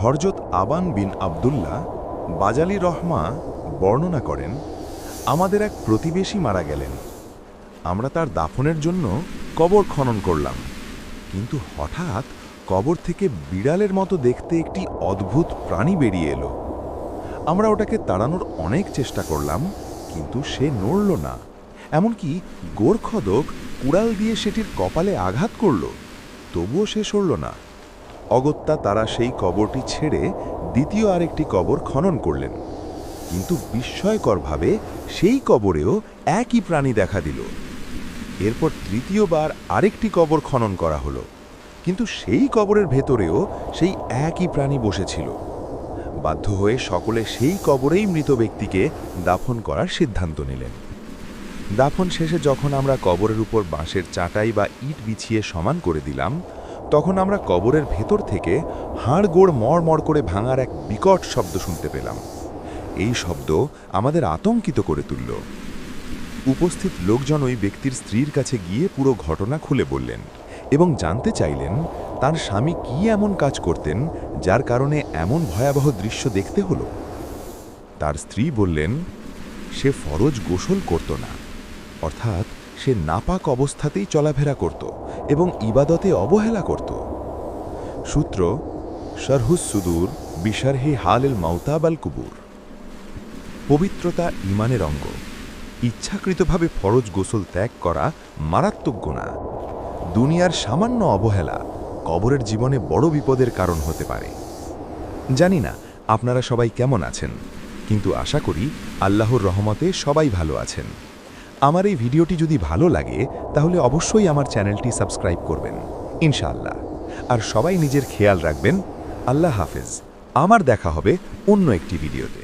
হযরত আবান বিন আব্দুল্লাহ বাজালি রহমা বর্ণনা করেন, আমাদের এক প্রতিবেশী মারা গেলেন। আমরা তার দাফনের জন্য কবর খনন করলাম, কিন্তু হঠাৎ কবর থেকে বিড়ালের মতো দেখতে একটি অদ্ভুত প্রাণী বেরিয়ে এলো। আমরা ওটাকে তাড়ানোর অনেক চেষ্টা করলাম, কিন্তু সে নড়ল না। এমনকি গোরখদক কুড়াল দিয়ে সেটির কপালে আঘাত করল, তবুও সে সরল না। অগত্যা তারা সেই কবরটি ছেড়ে দ্বিতীয় আরেকটি কবর খনন করলেন, কিন্তু বিস্ময়করভাবে সেই কবরেও একই প্রাণী দেখা দিল। এরপর তৃতীয়বার আরেকটি কবর খনন করা হলো, কিন্তু সেই কবরের ভেতরেও সেই একই প্রাণী বসেছিল। বাধ্য হয়ে সকলে সেই কবরেই মৃত ব্যক্তিকে দাফন করার সিদ্ধান্ত নিলেন। দাফন শেষে যখন আমরা কবরের উপর বাঁশের চাটাই বা ইট বিছিয়ে সমান করে দিলাম, তখন আমরা কবরের ভেতর থেকে হাড়গোড় মড়মড় করে ভাঙার এক বিকট শব্দ শুনতে পেলাম। এই শব্দ আমাদের আতঙ্কিত করে তুলল। উপস্থিত লোকজন ওই ব্যক্তির স্ত্রীর কাছে গিয়ে পুরো ঘটনা খুলে বললেন এবং জানতে চাইলেন তার স্বামী কি এমন কাজ করতেন যার কারণে এমন ভয়াবহ দৃশ্য দেখতে হলো। তার স্ত্রী বললেন, সে ফরজ গোসল করত না, অর্থাৎ সে নাপাক অবস্থাতেই চলাফেরা করত এবং ইবাদতে অবহেলা করত। সূত্র শরহুস সুদূর বিশারহি হালিল মাউতাব আল কুবুর। পবিত্রতা ঈমানের অঙ্গ। ইচ্ছাকৃতভাবে ফরজ গোসল ত্যাগ করা মারাত্মক গুনাহ। দুনিয়ার সামান্য অবহেলা কবরের জীবনে বড় বিপদের কারণ হতে পারে। জানি না আপনারা সবাই কেমন আছেন, কিন্তু আশা করি আল্লাহর রহমতে সবাই ভালো আছেন। আমার এই ভিডিওটি যদি ভালো লাগে তাহলে অবশ্যই আমার চ্যানেলটি সাবস্ক্রাইব করবেন ইনশাআল্লাহ। আর সবাই নিজের খেয়াল রাখবেন। আল্লাহ হাফেজ। আমার দেখা হবে অন্য একটি ভিডিওতে।